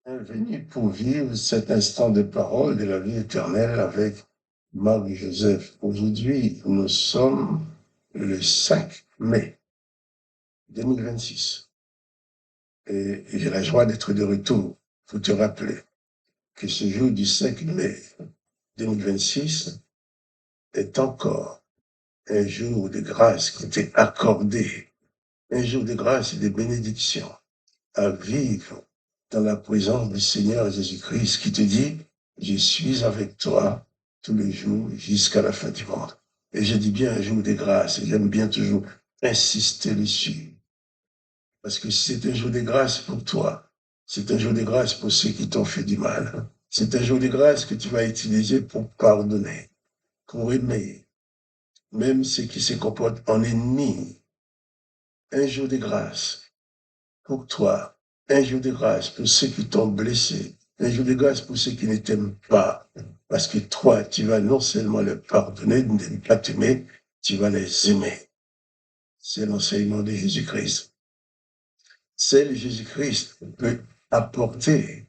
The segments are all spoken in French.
est venu pour vivre cet instant de parole de la vie éternelle avec Marie-Joseph. Aujourd'hui, nous sommes le 5 mai 2026 et j'ai la joie d'être de retour. Il faut te rappeler que ce jour du 5 mai 2026 est encore un jour de grâce qui t'est accordé, un jour de grâce et de bénédiction à vivre dans la présence du Seigneur Jésus-Christ qui te dit, je suis avec toi tous les jours jusqu'à la fin du monde. Et je dis bien un jour de grâce, et j'aime bien toujours insister dessus. Parce que c'est un jour de grâce pour toi. C'est un jour de grâce pour ceux qui t'ont fait du mal. C'est un jour de grâce que tu vas utiliser pour pardonner, pour aimer, même ceux qui se comportent en ennemis. Un jour de grâce pour toi, un jour de grâce pour ceux qui t'ont blessé, un jour de grâce pour ceux qui ne t'aiment pas, parce que toi, tu vas non seulement les pardonner, ne pas t'aimer, tu vas les aimer. C'est l'enseignement de Jésus-Christ. Seul Jésus-Christ peut apporter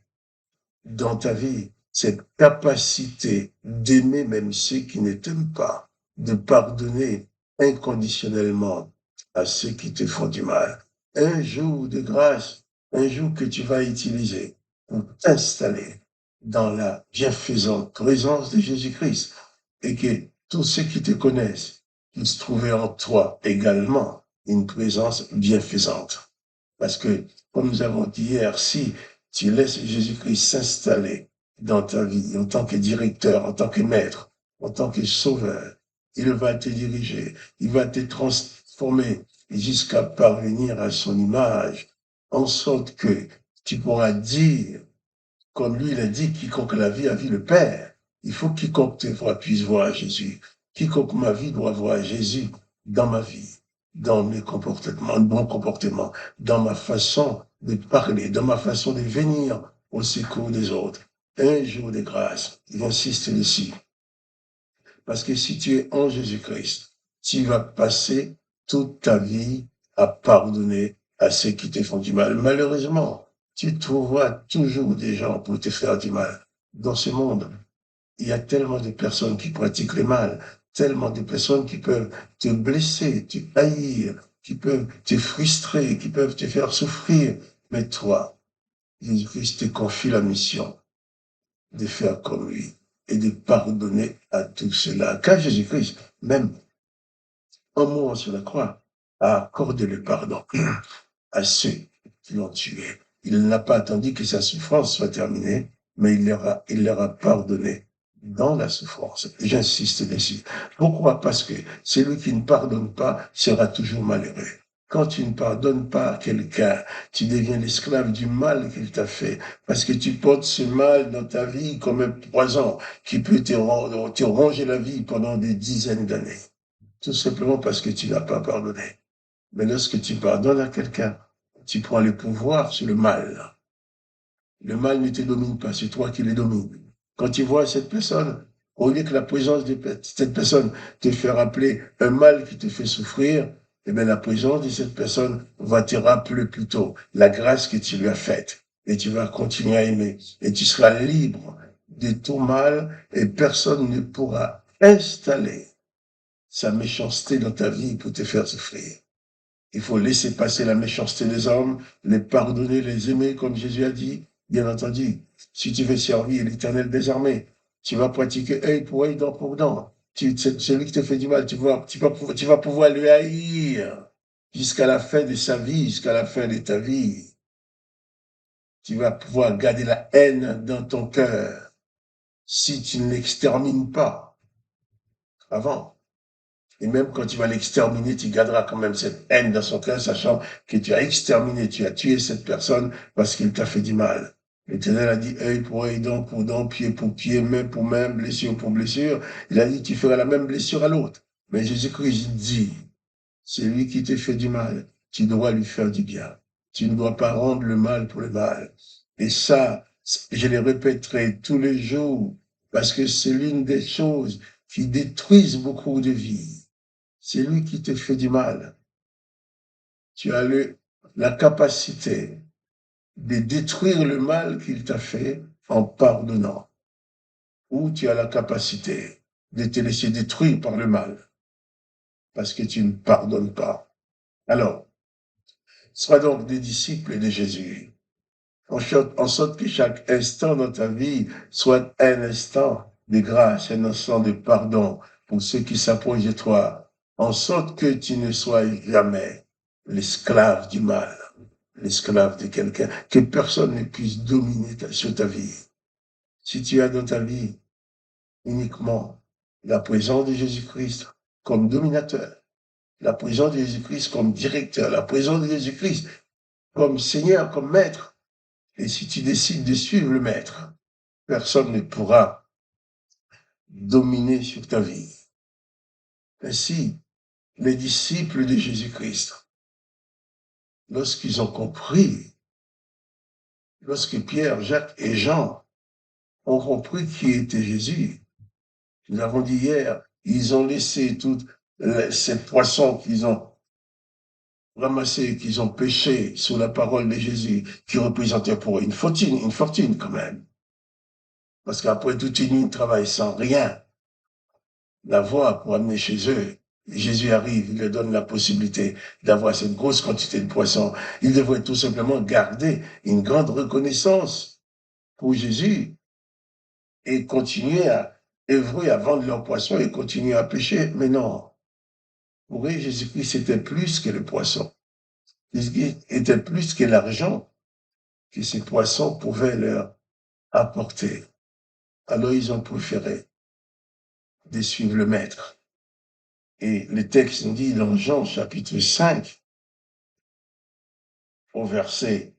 dans ta vie cette capacité d'aimer même ceux qui ne t'aiment pas, de pardonner inconditionnellement à ceux qui te font du mal. Un jour de grâce, un jour que tu vas utiliser pour t'installer dans la bienfaisante présence de Jésus-Christ et que tous ceux qui te connaissent puissent trouver en toi également une présence bienfaisante. Parce que, comme nous avons dit hier, si tu laisses Jésus-Christ s'installer dans ta vie en tant que directeur, en tant que maître, en tant que sauveur, il va te diriger, il va te transformer jusqu'à parvenir à son image, en sorte que tu pourras dire, comme lui il a dit, quiconque la vie a vu le Père. Il faut que quiconque te voit puisse voir Jésus. Quiconque ma vie doit voir Jésus dans ma vie, dans mes comportements, mon comportement, dans ma façon de parler, dans ma façon de venir au secours des autres. Un jour de grâce, j'insiste dessus. Parce que si tu es en Jésus-Christ, tu vas passer toute ta vie à pardonner à ceux qui te font du mal. Malheureusement, tu trouveras toujours des gens pour te faire du mal. Dans ce monde, il y a tellement de personnes qui pratiquent le mal, tellement de personnes qui peuvent te blesser, te haïr, qui peuvent te frustrer, qui peuvent te faire souffrir. Mais toi, Jésus-Christ te confie la mission de faire comme lui et de pardonner à tout cela. Car Jésus-Christ, même en mourant sur la croix, a accordé le pardon à ceux qui l'ont tué. Il n'a pas attendu que sa souffrance soit terminée, mais il leur a pardonné dans la souffrance. J'insiste dessus. Pourquoi? Parce que celui qui ne pardonne pas sera toujours malheureux. Quand tu ne pardonnes pas à quelqu'un, tu deviens l'esclave du mal qu'il t'a fait, parce que tu portes ce mal dans ta vie comme un poison qui peut te ronger la vie pendant des dizaines d'années. Tout simplement parce que tu n'as pas pardonné. Mais lorsque tu pardonnes à quelqu'un, tu prends le pouvoir sur le mal. Le mal ne te domine pas, c'est toi qui le domines. Quand tu vois cette personne, au lieu que la présence de cette personne te fait rappeler un mal qui te fait souffrir, eh bien la présence de cette personne va te rappeler plutôt la grâce que tu lui as faite. Et tu vas continuer à aimer. Et tu seras libre de tout mal et personne ne pourra installer sa méchanceté dans ta vie pour te faire souffrir. Il faut laisser passer la méchanceté des hommes, les pardonner, les aimer, comme Jésus a dit. Bien entendu, si tu veux servir l'Éternel des armées, tu vas pratiquer œil pour œil, dent pour dent. Celui qui te fait du mal, tu vas pouvoir le haïr jusqu'à la fin de sa vie, jusqu'à la fin de ta vie. Tu vas pouvoir garder la haine dans ton cœur si tu ne l'extermines pas avant. Et même quand tu vas l'exterminer, tu garderas quand même cette haine dans son cœur, sachant que tu as exterminé, tu as tué cette personne parce qu'il t'a fait du mal. L'Éternel a dit œil pour œil, dent pour dent, pied pour pied, main pour main, blessure pour blessure. Il a dit tu feras la même blessure à l'autre. Mais Jésus-Christ dit, celui qui te fait du mal, tu dois lui faire du bien. Tu ne dois pas rendre le mal pour le mal. Et ça, je le répéterai tous les jours parce que c'est l'une des choses qui détruisent beaucoup de vies. C'est lui qui te fait du mal. Tu as la capacité de détruire le mal qu'il t'a fait en pardonnant. Ou tu as la capacité de te laisser détruire par le mal parce que tu ne pardonnes pas. Alors, sois donc des disciples de Jésus. En sorte que chaque instant dans ta vie soit un instant de grâce, un instant de pardon pour ceux qui s'approchent de toi, en sorte que tu ne sois jamais l'esclave du mal, l'esclave de quelqu'un, que personne ne puisse dominer sur ta vie. Si tu as dans ta vie uniquement la présence de Jésus-Christ comme dominateur, la présence de Jésus-Christ comme directeur, la présence de Jésus-Christ comme Seigneur, comme Maître, et si tu décides de suivre le Maître, personne ne pourra dominer sur ta vie. Ainsi, les disciples de Jésus-Christ, lorsqu'ils ont compris, lorsque Pierre, Jacques et Jean ont compris qui était Jésus, nous avons dit hier, ils ont laissé toutes ces poissons qu'ils ont ramassés, qu'ils ont pêchés sous la parole de Jésus, qui représentait pour eux une fortune quand même. Parce qu'après toute une nuit de travail sans rien l'avoir pour amener chez eux, Jésus arrive, il leur donne la possibilité d'avoir cette grosse quantité de poissons. Ils devraient tout simplement garder une grande reconnaissance pour Jésus et continuer à œuvrer, à vendre leurs poissons et continuer à pêcher. Mais non, pour eux, Jésus-Christ était plus que le poisson. Jésus-Christ était plus que l'argent que ces poissons pouvaient leur apporter. Alors ils ont préféré de suivre le Maître. Et le texte nous dit dans Jean chapitre 5, au verset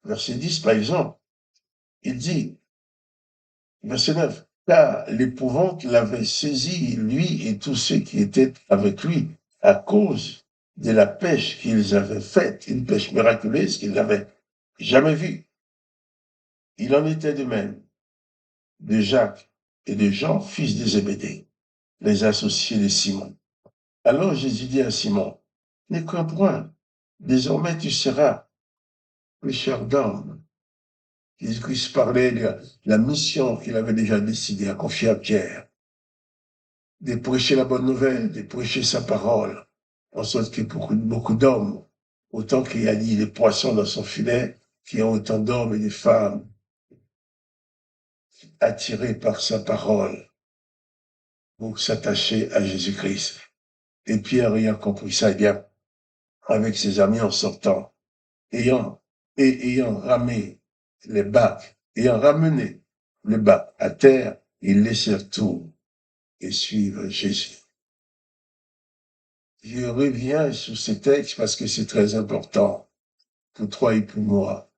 10 par exemple, il dit, verset 9, car l'épouvante l'avait saisi, lui et tous ceux qui étaient avec lui, à cause de la pêche qu'ils avaient faite, une pêche miraculeuse qu'ils n'avaient jamais vue. Il en était de même de Jacques et de Jean, fils de Zébédée, les associés de Simon. Alors Jésus dit à Simon, ne crains point, désormais tu seras pêcheur d'hommes. Jésus-Christ parlait de la mission qu'il avait déjà décidé à confier à Pierre, de prêcher la bonne nouvelle, de prêcher sa parole, en sorte que beaucoup d'hommes, autant qu'il y a dit des poissons dans son filet, qui ont autant d'hommes et de femmes attirés par sa parole pour s'attacher à Jésus-Christ. Et Pierre ayant compris ça, eh bien, avec ses amis en sortant, ayant ramené les bacs, ayant ramené le bac à terre, ils laissèrent tout et suivent Jésus. Je reviens sur ces textes parce que c'est très important pour toi et pour moi.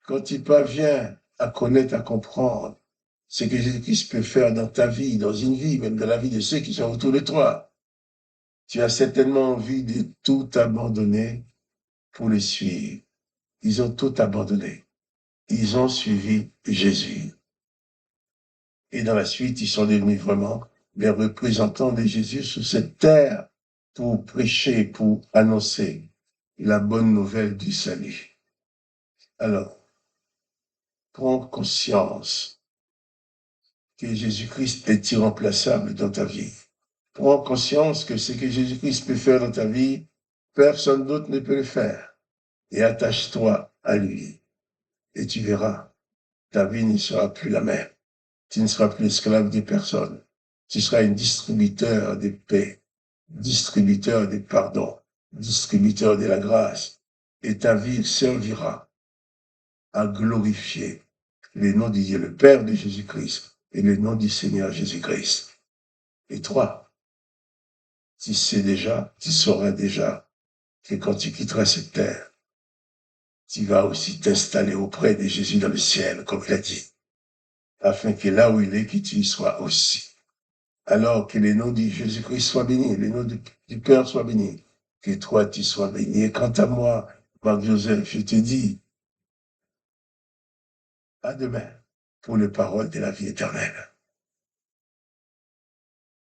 Quand tu parviens à connaître, à comprendre ce que Jésus-Christ peut faire dans ta vie, dans une vie, même dans la vie de ceux qui sont autour de toi, tu as certainement envie de tout abandonner pour le suivre. Ils ont tout abandonné. Ils ont suivi Jésus. Et dans la suite, ils sont devenus vraiment les représentants de Jésus sur cette terre pour prêcher, pour annoncer la bonne nouvelle du salut. Alors, prends conscience que Jésus-Christ est irremplaçable dans ta vie. Prends conscience que ce que Jésus-Christ peut faire dans ta vie, personne d'autre ne peut le faire. Et attache-toi à lui. Et tu verras, ta vie ne sera plus la même. Tu ne seras plus esclave de personne. Tu seras un distributeur de paix, distributeur de pardon, distributeur de la grâce. Et ta vie servira à glorifier le nom de Dieu, le Père de Jésus-Christ et le nom du Seigneur Jésus-Christ. Et toi, tu sais déjà, tu sauras déjà que quand tu quitteras cette terre, tu vas aussi t'installer auprès de Jésus dans le ciel, comme il a dit, afin que là où il est, que tu y sois aussi. Alors que le nom de Jésus-Christ soit béni, le nom du Père soit béni, que toi tu sois béni. Et quant à moi, Marc-Joseph, je te dis, à demain pour les paroles de la vie éternelle.